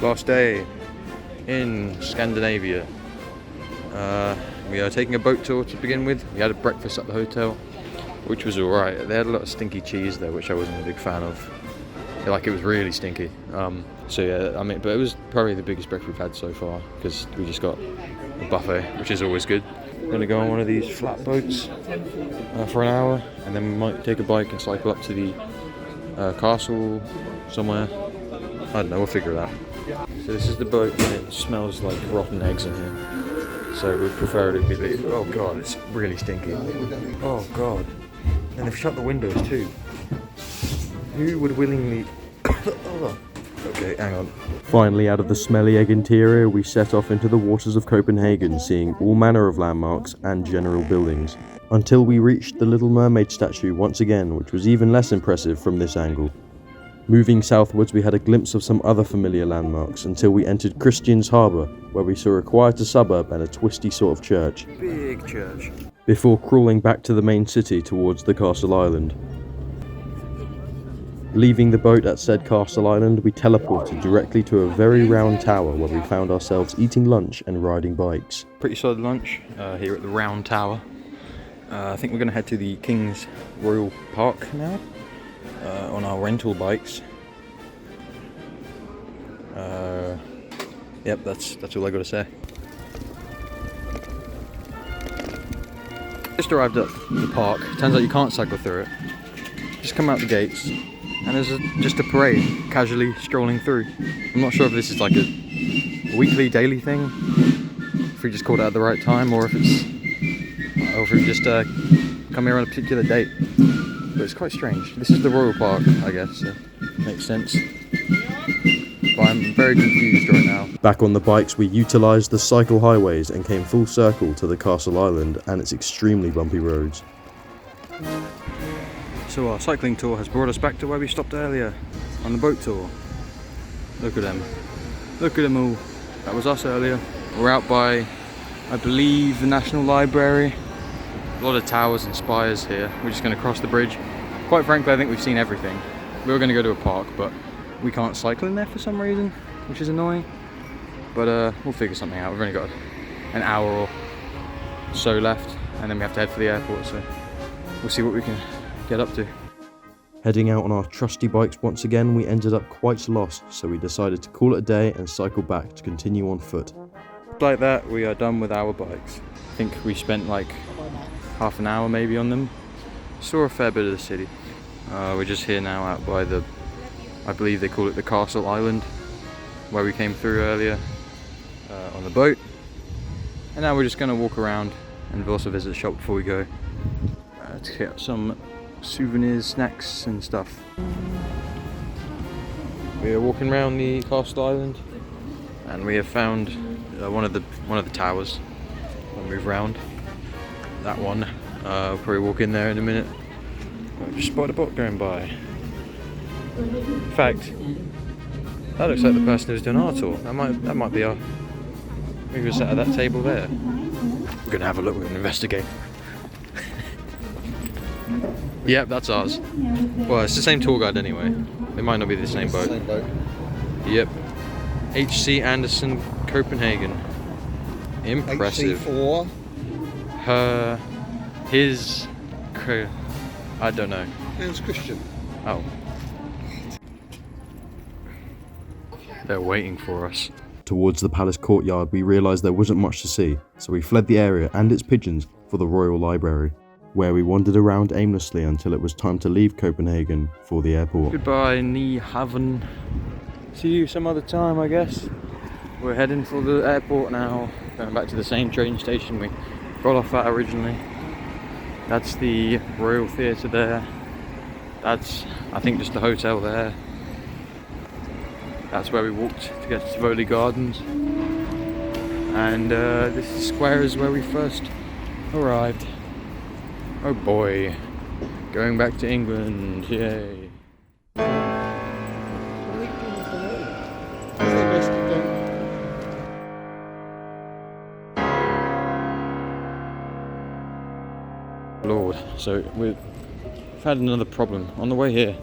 Last day in Scandinavia. We are taking a boat tour to begin with. We had a breakfast at the hotel, which was alright. They had a lot of stinky cheese there, which I wasn't a big fan of. Like, it was really stinky. So yeah, I mean, but it was probably the biggest breakfast we've had so far, because we just got a buffet, which is always good. We're going to go on one of these flat boats for an hour, and then we might take a bike and cycle up to the castle somewhere. I don't know, we'll figure it out. So this is the boat, and it smells like rotten eggs in here. So we'd prefer it to be... Oh god, it's really stinky. Oh god. And they've shut the windows too. Who would willingly... Oh. Okay, hang on. Finally, out of the smelly egg interior, we set off into the waters of Copenhagen, seeing all manner of landmarks and general buildings, until we reached the Little Mermaid statue once again, which was even less impressive from this angle. Moving southwards, we had a glimpse of some other familiar landmarks, until we entered Christian's Harbour, where we saw a quieter suburb and a twisty sort of church. Big church. Before crawling back to the main city towards the Castle Island. Leaving the boat at said Castle Island, we teleported directly to a very round tower where we found ourselves eating lunch and riding bikes. Pretty solid lunch here at the round tower. I think we're going to head to the King's Royal Park now on our rental bikes. Yep, that's all I got to say. Just arrived at the park. Turns out you can't cycle through it. Just come out the gates. And there's just a parade casually strolling through. I'm not sure if this is like a weekly, daily thing, if we just called it at the right time, or if we just come here on a particular date. But it's quite strange. This is the Royal Park, I guess, so makes sense. But I'm very confused right now. Back on the bikes, we utilised the cycle highways and came full circle to the Castle Island and its extremely bumpy roads. So our cycling tour has brought us back to where we stopped earlier, on the boat tour. Look at them. Look at them all. That was us earlier. We're out by, I believe, the National Library. A lot of towers and spires here. We're just going to cross the bridge. Quite frankly, I think we've seen everything. We were going to go to a park, but we can't cycle in there for some reason, which is annoying. But we'll figure something out. We've only got an hour or so left, and then we have to head for the airport, so we'll see what we can get up to. Heading out on our trusty bikes once again, we ended up quite lost, so we decided to call it a day and cycle back to continue on foot. Like that, we are done with our bikes. I think we spent like half an hour maybe on them. Saw a fair bit of the city. We're just here now out by the, I believe they call it the Castle Island, where we came through earlier on the boat. And now we're just going to walk around, and we'll also visit the shop before we go to get some souvenirs, snacks and stuff. We are walking around the Castle Island, and we have found one of the towers. I'll move around that one. I'll probably walk in there in a minute. I just spotted a boat going by. In fact, that looks like the person who's doing our tour. That might be our. Maybe we're sat at that table there. We're gonna have a look. We're gonna investigate. Yep, that's ours. Well, it's the same tour guide anyway. It might not be the same boat. Yep. H.C. Andersen, Copenhagen. Impressive. HC4. I don't know. Hans Christian. Oh. They're waiting for us. Towards the palace courtyard, we realised there wasn't much to see, so we fled the area and its pigeons for the Royal Library, where we wandered around aimlessly until it was time to leave Copenhagen for the airport. Goodbye, Nyhavn. See you some other time, I guess. We're heading for the airport now, going back to the same train station we got off at originally. That's the Royal Theatre there. That's, I think, just the hotel there. That's where we walked to get to Tivoli Gardens. And this square is where we first arrived. Oh boy, going back to England, yay. Lord, so we've had another problem. On the way here,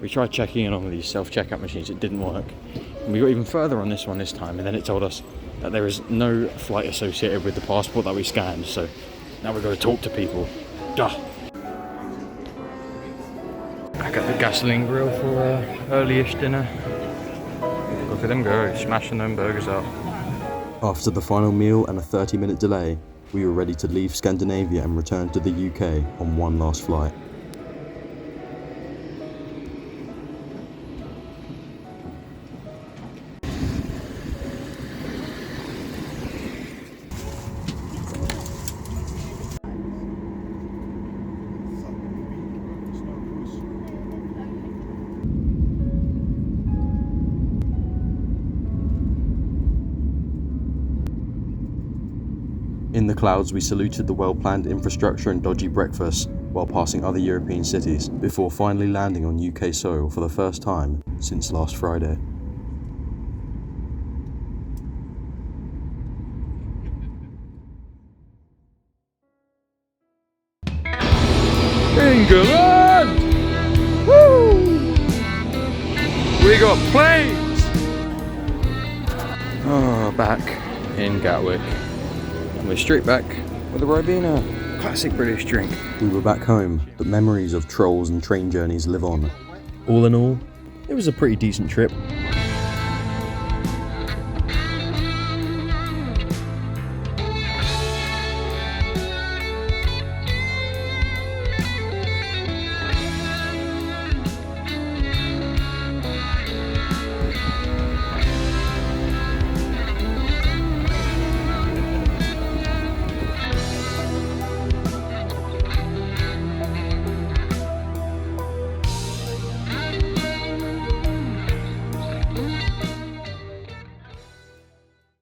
we tried checking in on these self-checkout machines, it didn't work. And we got even further on this one this time, and then it told us that there is no flight associated with the passport that we scanned, so now we've got to talk to people. Duh. Back at the gasoline grill for early-ish dinner. Look at them go, smashing them burgers up. After the final meal and a 30-minute delay, we were ready to leave Scandinavia and return to the UK on one last flight. In the clouds, we saluted the well-planned infrastructure and dodgy breakfast while passing other European cities, before finally landing on UK soil for the first time since last Friday. England! Woo! We got planes! Oh, back in Gatwick. And we're straight back with a Ribena. Classic British drink. We were back home, but memories of trolls and train journeys live on. All in all, it was a pretty decent trip.